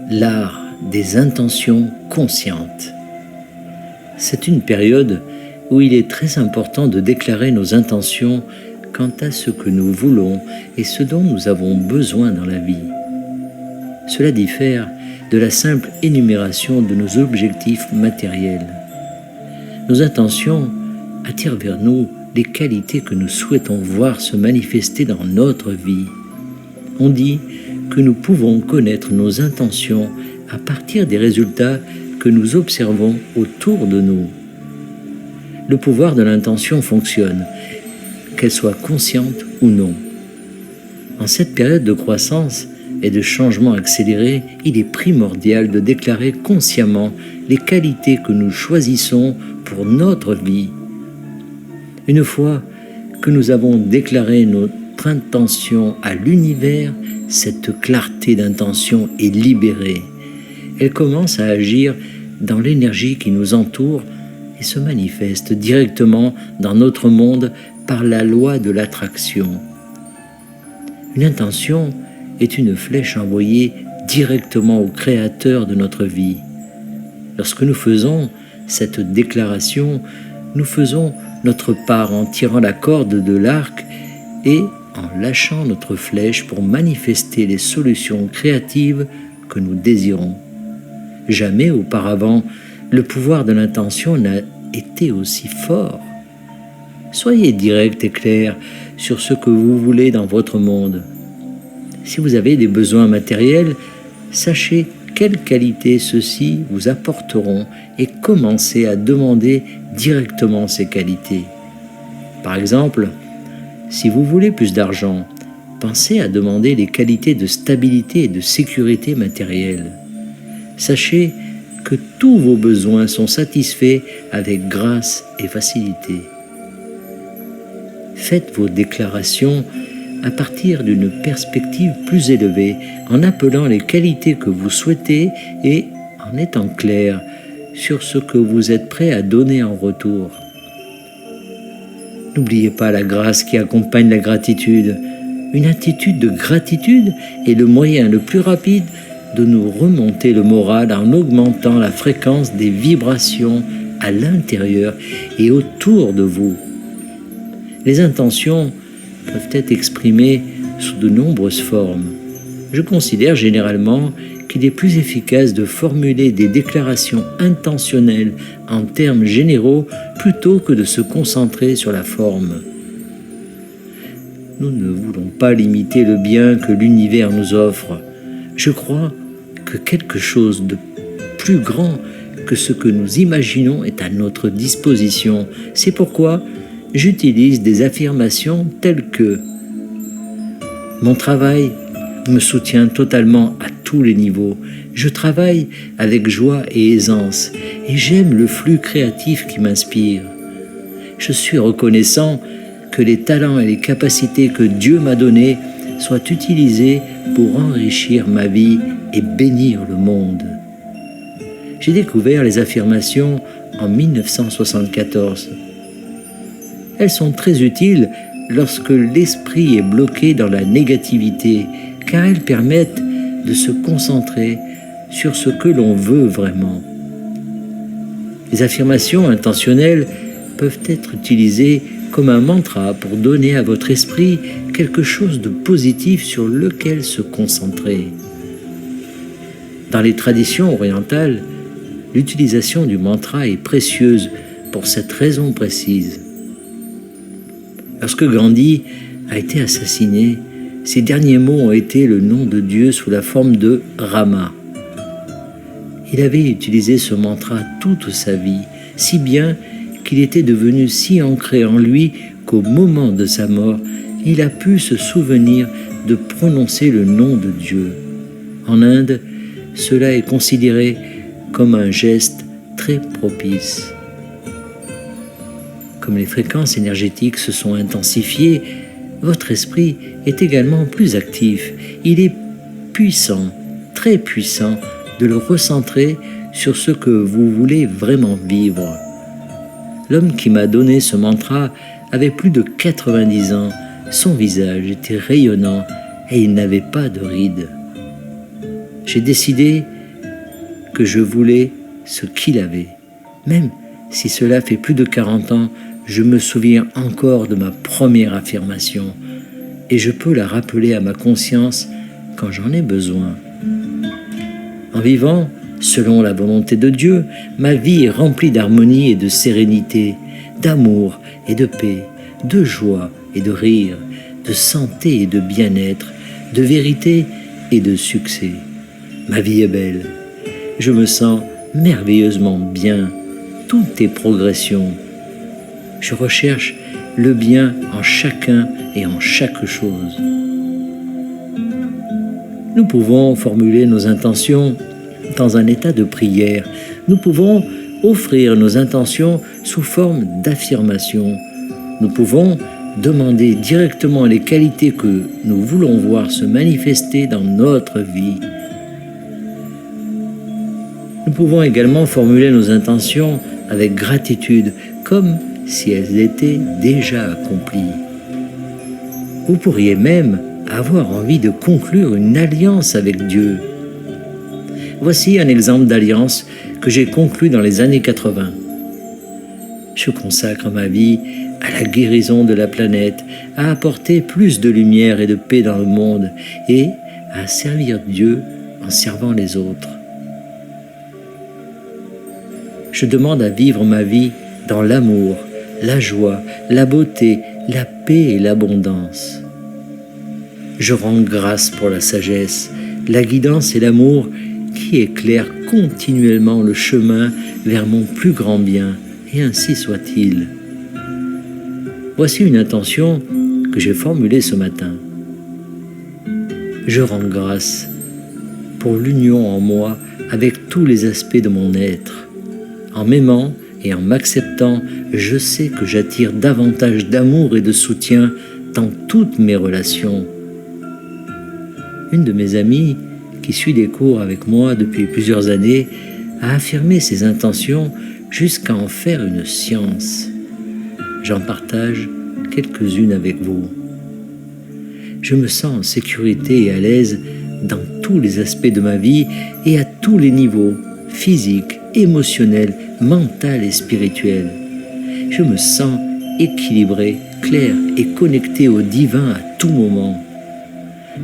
l'art des intentions conscientes. C'est une période où il est très important de déclarer nos intentions quant à ce que nous voulons et ce dont nous avons besoin dans la vie. Cela diffère de la simple énumération de nos objectifs matériels. Nos intentions attirent vers nous les qualités que nous souhaitons voir se manifester dans notre vie. On dit que nous pouvons connaître nos intentions à partir des résultats que nous observons autour de nous. Le pouvoir de l'intention fonctionne, qu'elle soit consciente ou non. En cette période de croissance et de changement accéléré, il est primordial de déclarer consciemment les qualités que nous choisissons pour notre vie. Une fois que nous avons déclaré notre intention à l'univers, cette clarté d'intention est libérée. Elle commence à agir dans l'énergie qui nous entoure et se manifeste directement dans notre monde par la loi de l'attraction. Une intention est une flèche envoyée directement au Créateur de notre vie. Lorsque nous faisons cette déclaration, nous faisons notre part en tirant la corde de l'arc et en lâchant notre flèche pour manifester les solutions créatives que nous désirons. Jamais auparavant, le pouvoir de l'intention n'a été aussi fort. Soyez direct et clair sur ce que vous voulez dans votre monde. Si vous avez des besoins matériels, sachez quelles qualités ceux-ci vous apporteront et commencez à demander directement ces qualités. Par exemple, si vous voulez plus d'argent, pensez à demander les qualités de stabilité et de sécurité matérielle. Sachez que tous vos besoins sont satisfaits avec grâce et facilité. Faites vos déclarations à partir d'une perspective plus élevée, en appelant les qualités que vous souhaitez et en étant clair sur ce que vous êtes prêt à donner en retour. N'oubliez pas la grâce qui accompagne la gratitude. Une attitude de gratitude est le moyen le plus rapide de nous remonter le moral en augmentant la fréquence des vibrations à l'intérieur et autour de vous. Les intentions peuvent être exprimées sous de nombreuses formes. Je considère généralement qu'il est plus efficace de formuler des déclarations intentionnelles en termes généraux plutôt que de se concentrer sur la forme. Nous ne voulons pas limiter le bien que l'univers nous offre. Je crois que quelque chose de plus grand que ce que nous imaginons est à notre disposition. C'est pourquoi j'utilise des affirmations telles que « Mon travail me soutient totalement à tous les niveaux. Je travaille avec joie et aisance et j'aime le flux créatif qui m'inspire. Je suis reconnaissant que les talents et les capacités que Dieu m'a donnés soient utilisés pour enrichir ma vie et bénir le monde. » J'ai découvert les affirmations en 1974. Elles sont très utiles lorsque l'esprit est bloqué dans la négativité, car elles permettent de se concentrer sur ce que l'on veut vraiment. Les affirmations intentionnelles peuvent être utilisées comme un mantra pour donner à votre esprit quelque chose de positif sur lequel se concentrer. Dans les traditions orientales, l'utilisation du mantra est précieuse pour cette raison précise. Lorsque Gandhi a été assassiné, ses derniers mots ont été le nom de Dieu sous la forme de Rama. Il avait utilisé ce mantra toute sa vie, si bien qu'il était devenu si ancré en lui qu'au moment de sa mort, il a pu se souvenir de prononcer le nom de Dieu. En Inde, cela est considéré comme un geste très propice. Comme les fréquences énergétiques se sont intensifiées, votre esprit est également plus actif. Il est puissant, très puissant, de le recentrer sur ce que vous voulez vraiment vivre. L'homme qui m'a donné ce mantra avait plus de 90 ans. Son visage était rayonnant et il n'avait pas de rides. J'ai décidé que je voulais ce qu'il avait. Même si cela fait plus de 40 ans, je me souviens encore de ma première affirmation et je peux la rappeler à ma conscience quand j'en ai besoin. En vivant selon la volonté de Dieu, ma vie est remplie d'harmonie et de sérénité, d'amour et de paix, de joie et de rire, de santé et de bien-être, de vérité et de succès. Ma vie est belle. Je me sens merveilleusement bien. Tout est progression. Je recherche le bien en chacun et en chaque chose. Nous pouvons formuler nos intentions dans un état de prière. Nous pouvons offrir nos intentions sous forme d'affirmation. Nous pouvons demander directement les qualités que nous voulons voir se manifester dans notre vie. Nous pouvons également formuler nos intentions avec gratitude, comme si elles étaient déjà accomplies. Vous pourriez même avoir envie de conclure une alliance avec Dieu. Voici un exemple d'alliance que j'ai conclu dans les années 80. Je consacre ma vie à la guérison de la planète, à apporter plus de lumière et de paix dans le monde et à servir Dieu en servant les autres. Je demande à vivre ma vie dans l'amour, la joie, la beauté, la paix et l'abondance. Je rends grâce pour la sagesse, la guidance et l'amour qui éclairent continuellement le chemin vers mon plus grand bien, et ainsi soit-il. Voici une intention que j'ai formulée ce matin. Je rends grâce pour l'union en moi avec tous les aspects de mon être. En m'aimant et en m'acceptant, je sais que j'attire davantage d'amour et de soutien dans toutes mes relations. Une de mes amies, qui suit des cours avec moi depuis plusieurs années, a affirmé ses intentions jusqu'à en faire une science. J'en partage quelques-unes avec vous. Je me sens en sécurité et à l'aise dans tous les aspects de ma vie et à tous les niveaux, physique, émotionnel, mental et spirituel. Je me sens équilibré, clair et connecté au divin à tout moment.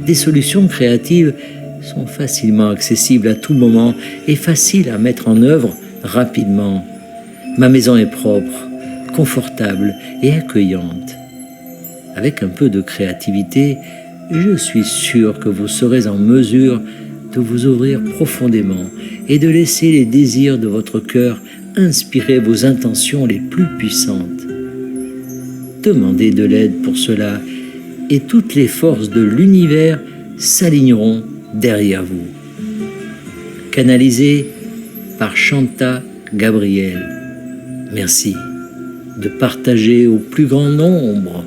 Des solutions créatives sont facilement accessibles à tout moment et faciles à mettre en œuvre rapidement. Ma maison est propre, confortable et accueillante. Avec un peu de créativité, je suis sûr que vous serez en mesure de vous ouvrir profondément et de laisser les désirs de votre cœur inspirer vos intentions les plus puissantes. Demandez de l'aide pour cela et toutes les forces de l'univers s'aligneront derrière vous. Canalisé par Chanta Gabriel. Merci de partager au plus grand nombre